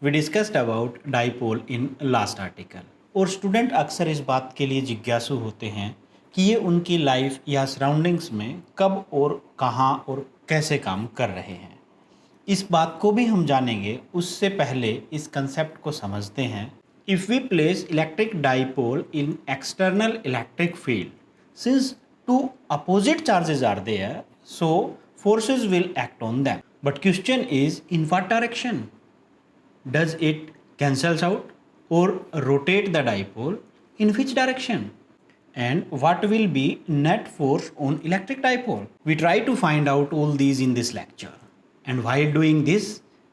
We discussed about dipole in last article. और student अक्सर इस बात के लिए जिज्ञासु होते हैं कि ये उनकी लाइफ या सराउंडिंग्स में कब और कहाँ और कैसे काम कर रहे हैं। इस बात को भी हम जानेंगे, उससे पहले इस कंसेप्ट को समझते हैं। If we place electric dipole in external electric field, since two opposite charges are there, so forces will act on them. But question is, in what direction? Does it cancels out or rotate the dipole? In which direction? And what will be net force on electric dipole? We try to find out all these in this lecture. And while doing this,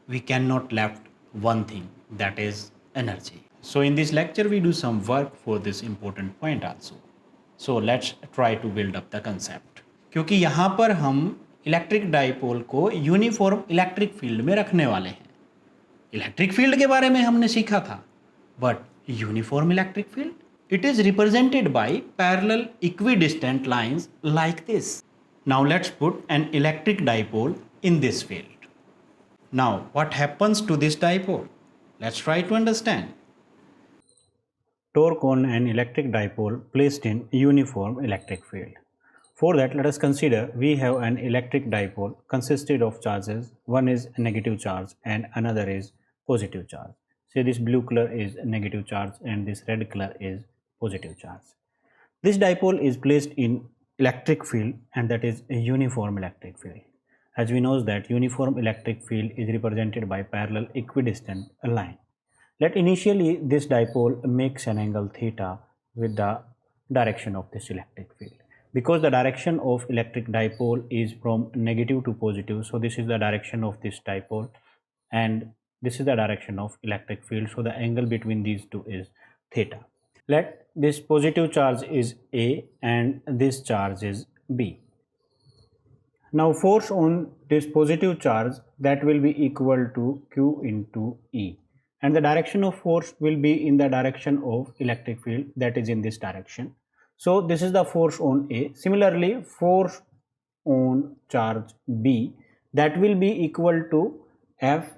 we cannot left one thing, that is energy. So in this lecture, we do some work for this important point also. So let's try to build up the concept. क्योंकि यहाँ पर हम electric dipole को uniform electric field में रखने वाले हैं। Electric field के बारे में हमने सीखा था, but uniform electric field, it is represented by parallel equidistant lines like this. Now let's put an electric dipole in this field. Now what happens to this dipole? Let's try to understand. Torque on an electric dipole placed in uniform electric field. For that, let us consider we have an electric dipole consisted of charges. One is negative charge and another is positive charge. Say this blue color is negative charge and this red color is positive charge. This dipole is placed in electric field, and that is a uniform electric field. As we know that uniform electric field is represented by parallel equidistant line. Let initially this dipole makes an angle theta with the direction of this electric field. Because the direction of electric dipole is from negative to positive, so this is the direction of this dipole and this is the direction of electric field. So the angle between these two is theta. Let this positive charge is A and this charge is B. Now force on this positive charge, that will be equal to Q into E. And the direction of force will be in the direction of electric field, that is in this direction. So this is the force on A. Similarly, force on charge B, that will be equal to F,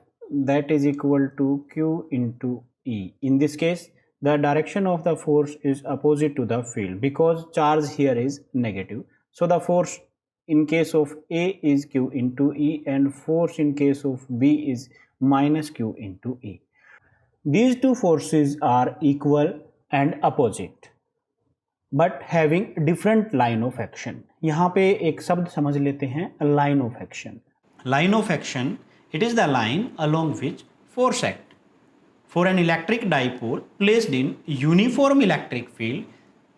that is equal to Q into E. In this case, the direction of the force is opposite to the field because charge here is negative. So the force in case of A is Q into E and force in case of B is minus Q into E. These two forces are equal and opposite but having different line of action. यहाँ पे एक शब्द समझ लेते हैं, line of action. Line of action, it is the line along which force act. For an electric dipole placed in uniform electric field,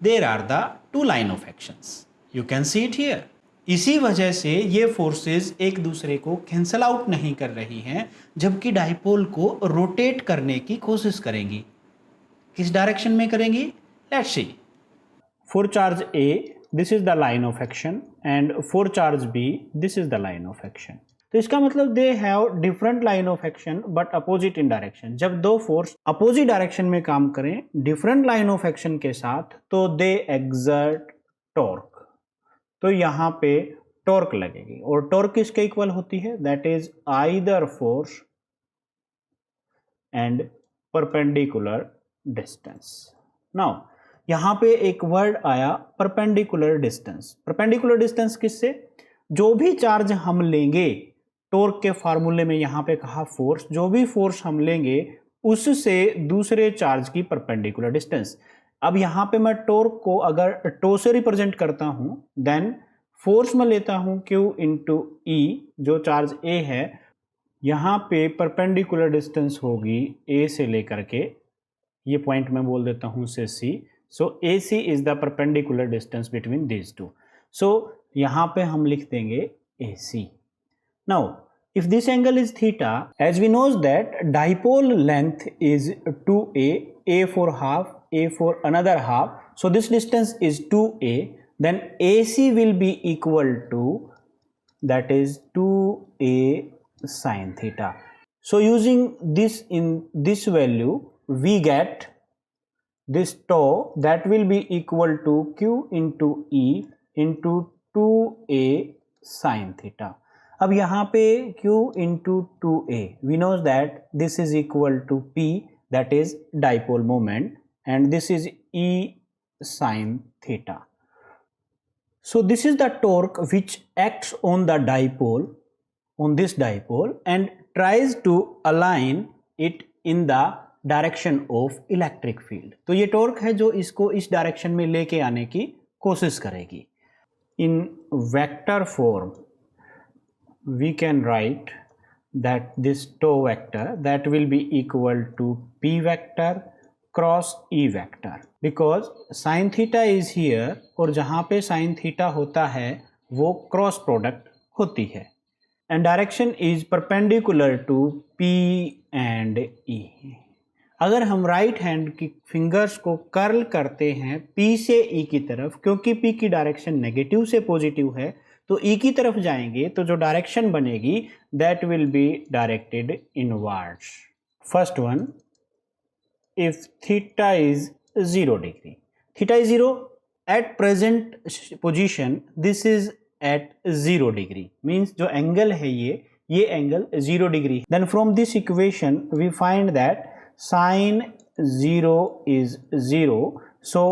there are the two line of actions. You can see it here. इसी वजह से ये forces एक दूसरे को cancel out नहीं कर रही हैं, जबकि डाइपोल को रोटेट करने की कोशिश करेंगी। किस डायरेक्शन में करेंगी? Let's see. For charge A this is the line of action and for charge B this is the line of action. तो इसका मतलब they have different line of action but opposite in direction. जब दो force opposite direction में काम करें different line of action के साथ, तो दे एक्सर्ट टॉर्क। तो यहाँ पे टॉर्क लगेगी और टॉर्क किसके इक्वल होती है? That is either force and perpendicular distance. Now यहाँ पे एक वर्ड आया परपेंडिकुलर डिस्टेंस। परपेंडिकुलर डिस्टेंस किससे? जो भी चार्ज हम लेंगे, टॉर्क के फार्मूले में यहाँ पे कहा फोर्स, जो भी फोर्स हम लेंगे उससे दूसरे चार्ज की परपेंडिकुलर डिस्टेंस। अब यहाँ पे मैं टॉर्क को अगर टो से रिप्रेजेंट करता हूं, देन फोर्स में लेता हूं Q इंटू E, जो चार्ज A है। यहाँ पे परपेंडिकुलर डिस्टेंस होगी A से लेकर के, ये पॉइंट मैं बोल देता हूं से C। So AC is the perpendicular distance between these two. So यहाँ पे हम लिख देंगे AC। Now if this angle is theta, as we knows that dipole length is 2a, a for half, a for another half, so this distance is 2a, then AC will be equal to, that is 2a sin theta. So using this in this value, we get this tau, that will be equal to Q into E into 2a sin theta. अब यहाँ पे Q into 2A, we know that this is equal to P, that is dipole moment, and this is E sin theta. So this is the torque which acts on the dipole, on this dipole, and tries to align it in the direction of electric field. तो ये torque है जो इसको इस direction में लेके आने की कोशिश करेगी. In vector form we can write that this टो vector that will be equal to P vector cross E vector, because sine theta is here, और जहाँ पे साइन थीटा होता है वो क्रॉस प्रोडक्ट होती है, and direction is perpendicular to P and E. अगर हम राइट हैंड की फिंगर्स को कर्ल करते हैं P से E की तरफ, क्योंकि P की डायरेक्शन नेगेटिव से पॉजिटिव है, तो E की तरफ जाएंगे तो जो डायरेक्शन बनेगी that will be directed inwards. First one, if theta is 0 degree, theta is 0 at present position, this is at 0 degree, means जो एंगल है ये angle 0 degree. Then from this equation we find that sin 0 is 0, so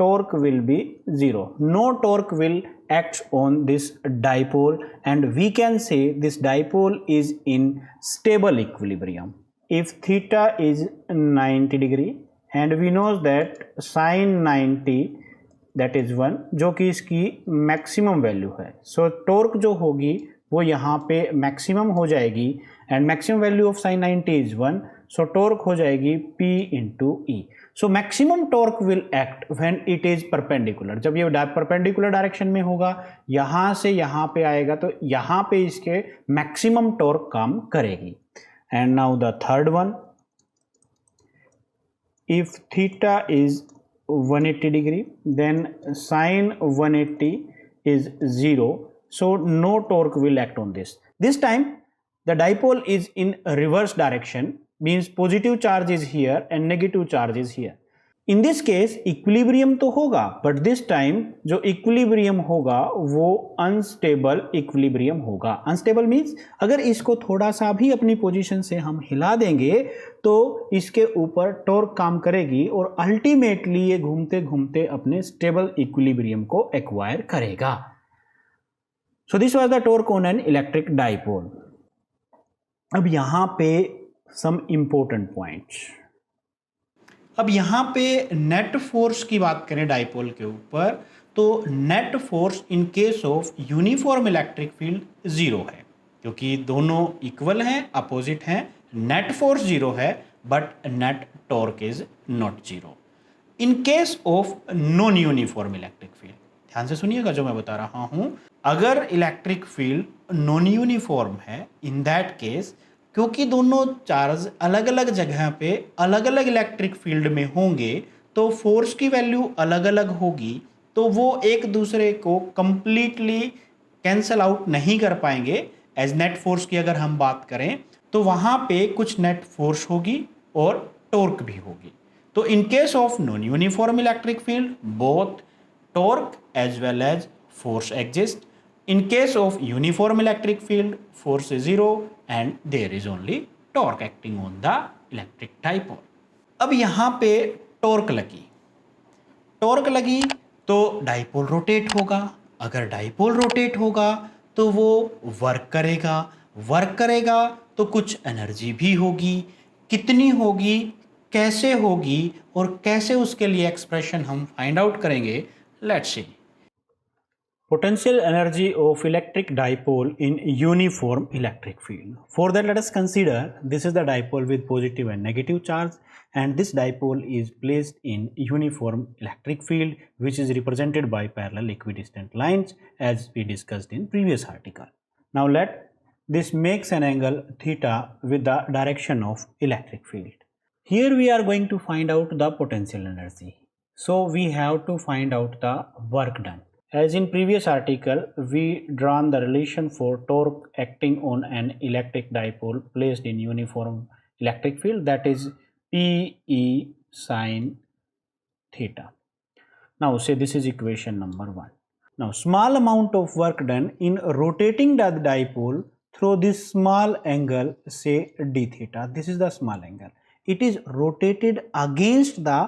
torque will be 0. No torque will act on this dipole, and we can say this dipole is in stable equilibrium. If theta is 90 degree and we know that sin 90 that is 1, जो कि इसकी maximum value है, सो torque जो होगी वो यहाँ पे maximum हो जाएगी, and maximum value of sin 90 is 1, so torque हो जाएगी P into E. So maximum torque will act when it is perpendicular. जब ये परपेंडिकुलर डायरेक्शन में होगा, यहाँ से यहाँ पे आएगा, तो यहाँ पे इसके मैक्सिमम टॉर्क काम करेगी. And now the third one, if theta is 180 degree then sine 180 is 0, so no torque will act on this. This time the dipole is in reverse direction, means positive charge is here and negative charge is here. In this case equilibrium तो होगा, but this time जो equilibrium होगा वो unstable equilibrium होगा. Unstable means अगर इसको थोड़ा सा भी अपनी पोजीशन से हम हिला देंगे तो इसके ऊपर टॉर्क काम करेगी, और अल्टीमेटली ये घूमते घूमते अपने स्टेबल इक्विलिब्रियम को एक्वायर करेगा. So this was the torque on an electric dipole. अब यहाँ पे some important points. अब यहाँ पे नेट फोर्स की बात करें डाइपोल के ऊपर, तो net force in case of uniform electric field 0 है, क्योंकि दोनों इक्वल हैं, अपोजिट हैं. नेट फोर्स 0 है but net torque is not 0. In case of non uniform electric field, ध्यान से सुनिएगा जो मैं बता रहा हूं, अगर इलेक्ट्रिक फील्ड नॉन यूनिफॉर्म है, इन दैट केस क्योंकि दोनों चार्ज अलग अलग जगह पे अलग अलग इलेक्ट्रिक फील्ड में होंगे, तो फोर्स की वैल्यू अलग अलग होगी, तो वो एक दूसरे को कंप्लीटली कैंसल आउट नहीं कर पाएंगे. एज नेट फोर्स की अगर हम बात करें तो वहाँ पे कुछ नेट फोर्स होगी और टॉर्क भी होगी. तो in case of non uniform electric field both torque as well as force exist. In case of uniform electric field, force is 0 and there is only torque acting on the electric dipole. अब यहाँ पे torque लगी तो dipole rotate होगा. अगर dipole rotate होगा तो वो वर्क करेगा तो कुछ एनर्जी भी होगी. कितनी होगी, कैसे होगी और कैसे उसके लिए एक्सप्रेशन हम फाइंड आउट करेंगे. Let's see. Potential energy of electric dipole in uniform electric field. For that, let us consider this is the dipole with positive and negative charge, and this dipole is placed in uniform electric field, which is represented by parallel equidistant lines as we discussed in previous article. Now let this makes an angle theta with the direction of electric field. Here we are going to find out the potential energy. So we have to find out the work done. As in previous article, we drawn the relation for torque acting on an electric dipole placed in uniform electric field, that is PE sin theta. Now say this is equation number 1. Now, small amount of work done in rotating the dipole through this small angle, say d theta. This is the small angle. It is rotated against the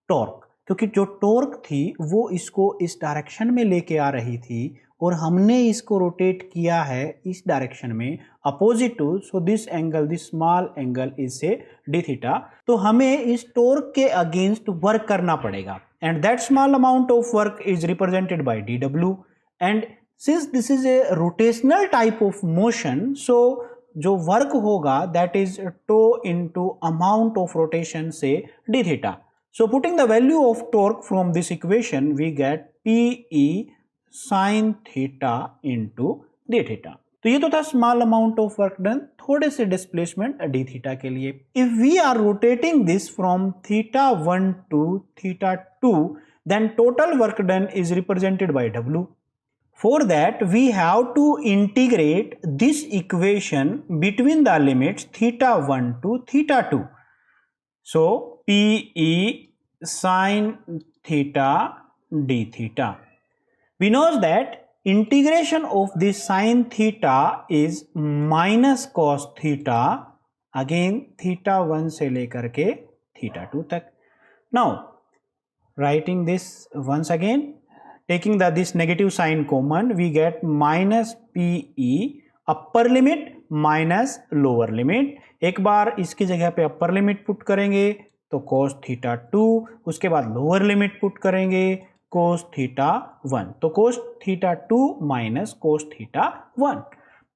torque. क्योंकि जो torque थी वो इसको इस direction में लेके आ रही थी और हमने इसको रोटेट किया है इस डायरेक्शन में opposite to, so this angle, this small angle is say D theta. तो हमें इस टॉर्क के अगेंस्ट वर्क करना पड़ेगा and that small amount of work is represented by D W. And since this is a rotational type of motion, so जो work होगा that is tau into amount of rotation say D theta. So putting the value of torque from this equation, we get PE sin theta into d theta. तो ये तो था small amount of work done, थोड़े से displacement d theta के लिए. If we are rotating this from theta 1 to theta 2, then total work done is represented by W. For that, we have to integrate this equation between the limits theta 1 to theta 2. So PE sin theta d theta. We know that integration of this sin theta is minus cos theta, again theta 1 से लेकर के theta 2 तक. Now writing this once again, taking this negative sign common, we get minus PE upper limit minus lower limit. एक बार इसकी जगह पे upper limit put करेंगे तो cos थीटा 2, उसके बाद लोअर लिमिट पुट करेंगे cos थीटा 1, तो cos theta 2 minus cos theta 1.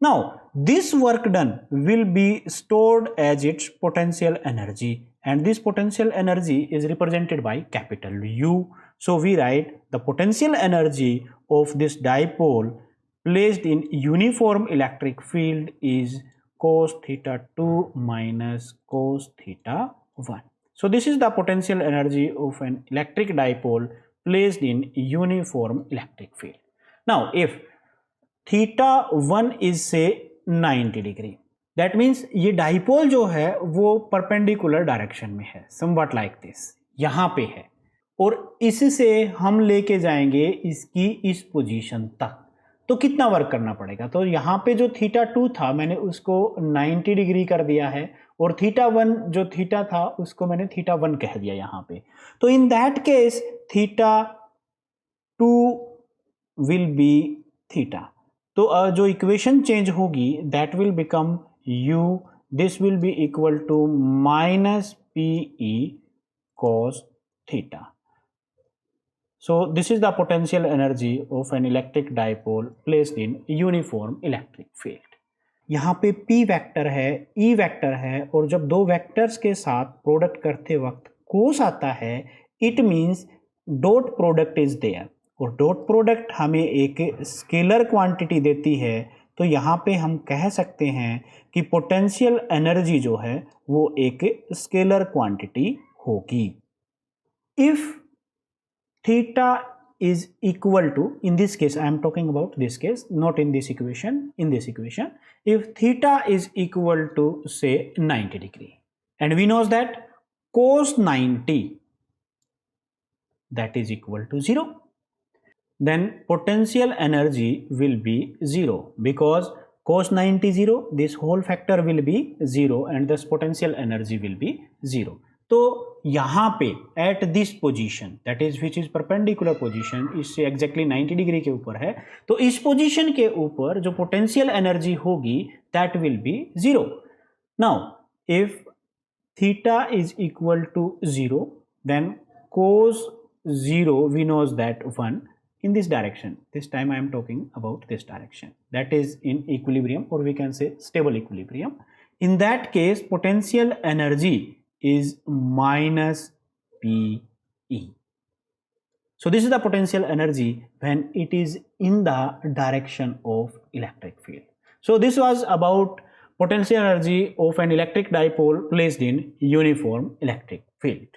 Now this work done will be stored as its potential energy and this potential energy is represented by capital U. So we write the potential energy of this dipole placed in uniform electric field is cos theta 2 minus cos theta 1. So this is the potential energy of an electric dipole placed in uniform electric field. Now if theta 1 is say 90 degree, that means ये dipole जो है वो perpendicular direction में है, somewhat like this, यहाँ पे है और इससे हम लेके जाएंगे इसकी इस पोजीशन तक. तो कितना वर्क करना पड़ेगा? तो यहाँ पे जो थीटा 2 था मैंने उसको 90 डिग्री कर दिया है और थीटा 1 जो थीटा था उसको मैंने थीटा 1 कह दिया यहाँ पे. तो in that case theta 2 will be theta. तो जो इक्वेशन चेंज होगी that will become u, this will be equal to minus PE cos theta. So this is the potential energy of an electric dipole placed in uniform electric field. यहाँ पे P vector है, E vector है और जब दो vectors के साथ product करते वक्त कोस आता है, it means dot product is there और डॉट प्रोडक्ट हमें एक स्केलर क्वांटिटी देती है. तो यहाँ पे हम कह सकते हैं कि पोटेंशियल एनर्जी जो है वो एक स्केलर क्वांटिटी होगी. If theta is equal to, in this case I am talking about this case, not in this equation, in this equation, if theta is equal to say 90 degree and we know that cos 90 that is equal to 0, then potential energy will be 0 because cos 90 0, this whole factor will be 0 and thus potential energy will be 0. तो यहाँ पे at this position that is which is perpendicular position, इससे exactly 90 degree के ऊपर है, तो इस position के ऊपर जो पोटेंशियल एनर्जी होगी that will be 0. Now if theta is equal to 0 then cos 0 we knows that 1 in this direction. This time I am talking about this direction, that is in equilibrium or we can say stable equilibrium. In that case potential energy is minus PE. So this is the potential energy when it is in the direction of electric field. So this was about potential energy of an electric dipole placed in uniform electric field.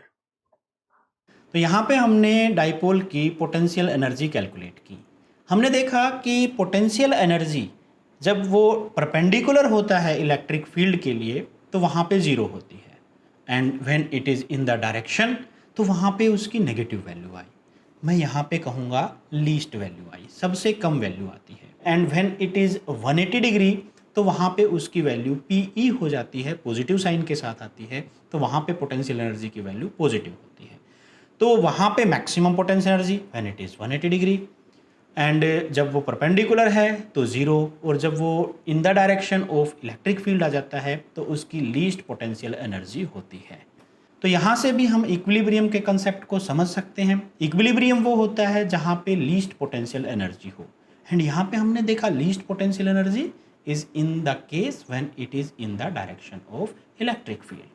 तो यहाँ पे हमने dipole की potential energy calculate की. हमने देखा कि potential energy जब वो परपेंडिकुलर होता है इलेक्ट्रिक फील्ड के लिए तो वहाँ पे 0 होती है and when it is in the direction तो वहाँ पे उसकी नेगेटिव वैल्यू आई. मैं यहाँ पे कहूँगा लीस्ट वैल्यू आई, सबसे कम वैल्यू आती है। And when it is 180 degree तो वहाँ पे उसकी वैल्यू पी हो जाती है, पॉजिटिव साइन के साथ आती है, तो वहाँ पे पोटेंशियल एनर्जी की वैल्यू पॉजिटिव होती है। तो वहाँ पे maximum potential energy when it is 180 degree, and जब वो परपेंडिकुलर है तो ज़ीरो, और जब वो in the direction of electric field आ जाता है तो उसकी लीस्ट पोटेंशियल एनर्जी होती है। तो यहाँ से भी हम इक्विलिब्रियम के कंसेप्ट को समझ सकते हैं। इक्विलिब्रियम वो होता है जहाँ पे लीस्ट पोटेंशियल एनर्जी हो, एंड यहाँ पे हमने देखा least potential energy is in the case when it is in the direction of electric field.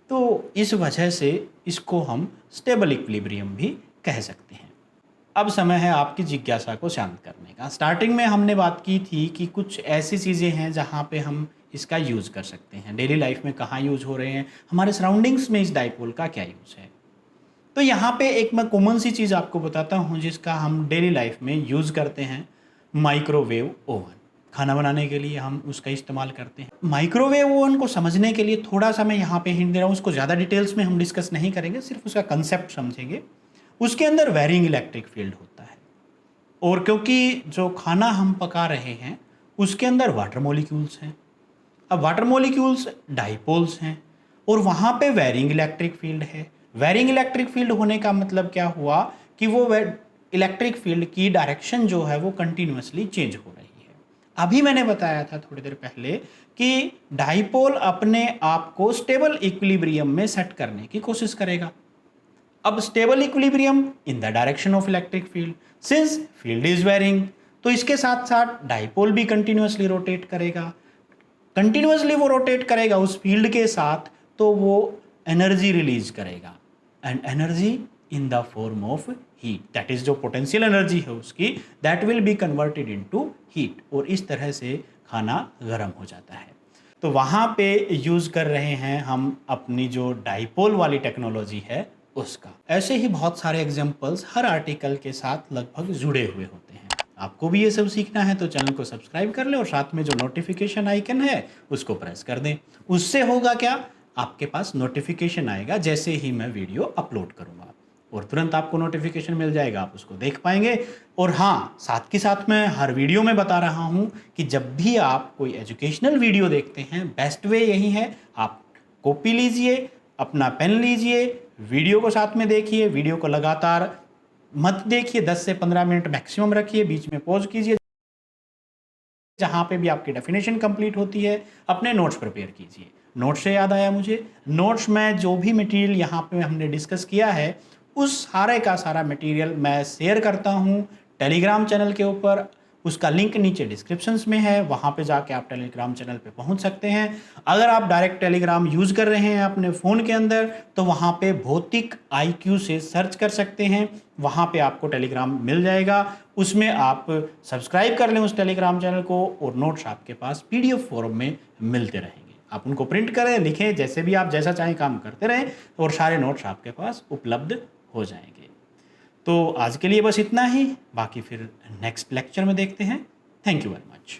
तो इस वजह से इसको हम स्टेबल इक्विलिब्रियम भी कह सकते हैं। अब समय है आपकी जिज्ञासा को शांत करने का। स्टार्टिंग में हमने बात की थी कि कुछ ऐसी चीज़ें हैं जहाँ पे हम इसका यूज़ कर सकते हैं, डेली लाइफ में कहाँ यूज़ हो रहे हैं, हमारे सराउंडिंग्स में इस डाइपोल का क्या यूज़ है। तो यहाँ पे एक मैं कॉमन सी चीज़ आपको बताता हूँ जिसका हम डेली लाइफ में यूज़ करते हैं, माइक्रोवेव ओवन। खाना बनाने के लिए हम उसका इस्तेमाल करते हैं। माइक्रोवेव ओवन को समझने के लिए थोड़ा सा मैं यहाँ पे हिंट दे रहा हूँ, उसको ज़्यादा डिटेल्स में हम डिस्कस नहीं करेंगे, सिर्फ उसका कंसेप्ट समझेंगे। उसके अंदर वेरिंग इलेक्ट्रिक फील्ड होता है, और क्योंकि जो खाना हम पका रहे हैं उसके अंदर वाटर मॉलिक्यूल्स हैं। अब वाटर मॉलिक्यूल्स डाइपोल्स हैं और वहाँ पे वेरिंग इलेक्ट्रिक फील्ड है। वेरिंग इलेक्ट्रिक फील्ड होने का मतलब क्या हुआ कि वो इलेक्ट्रिक फील्ड की डायरेक्शन जो है वो कंटिन्यूसली चेंज हो रही है। अभी मैंने बताया था थोड़ी देर पहले कि डाइपोल अपने आप को स्टेबल इक्विलिब्रियम में सेट करने की कोशिश करेगा। अब stable equilibrium in the direction of electric field, since field is varying, तो इसके साथ साथ डाइपोल भी कंटिन्यूसली रोटेट करेगा। कंटिन्यूसली वो रोटेट करेगा उस फील्ड के साथ, तो वो एनर्जी रिलीज करेगा, and energy in the form of heat, that is जो पोटेंशियल एनर्जी है उसकी, that will be converted into heat, और इस तरह से खाना गर्म हो जाता है। तो वहाँ पे यूज़ कर रहे हैं हम अपनी जो डाइपोल वाली टेक्नोलॉजी है उसका। ऐसे ही बहुत सारे एग्जाम्पल्स हर आर्टिकल के साथ लगभग जुड़े हुए होते हैं। आपको भी ये सब सीखना है तो चैनल को सब्सक्राइब कर लें और साथ में जो नोटिफिकेशन आइकन है उसको प्रेस कर दें। उससे होगा क्या, आपके पास नोटिफिकेशन आएगा जैसे ही मैं वीडियो अपलोड करूँगा, और तुरंत आपको नोटिफिकेशन मिल जाएगा, आप उसको देख पाएंगे। और हाँ, साथ के साथ मैं हर वीडियो में बता रहा हूँ कि जब भी आप कोई एजुकेशनल वीडियो देखते हैं, बेस्ट वे यही है, आप कॉपी लीजिए, अपना पेन लीजिए, वीडियो को साथ में देखिए, वीडियो को लगातार मत देखिए, 10 से 15 मिनट मैक्सिमम रखिए, बीच में पॉज कीजिए, जहाँ पे भी आपकी डेफिनेशन कंप्लीट होती है अपने नोट्स प्रिपेयर कीजिए। नोट्स से याद आया मुझे, नोट्स में जो भी मटेरियल यहाँ पे हमने डिस्कस किया है उस सारे का सारा मटेरियल मैं शेयर करता हूँ टेलीग्राम चैनल के ऊपर। उसका लिंक नीचे डिस्क्रिप्शंस में है, वहाँ पे जाके आप टेलीग्राम चैनल पे पहुँच सकते हैं। अगर आप डायरेक्ट टेलीग्राम यूज़ कर रहे हैं अपने फ़ोन के अंदर तो वहाँ पे भौतिक IQ से सर्च कर सकते हैं, वहाँ पे आपको टेलीग्राम मिल जाएगा। उसमें आप सब्सक्राइब कर लें उस टेलीग्राम चैनल को, और नोट्स आपके पास PDF फॉर्म में मिलते रहेंगे। आप उनको प्रिंट करें, लिखें, जैसे भी आप जैसा चाहें काम करते रहें, और सारे नोट्स आपके पास उपलब्ध हो जाएंगे। तो आज के लिए बस इतना ही, बाकी फिर नेक्स्ट लेक्चर में देखते हैं। Thank you very much.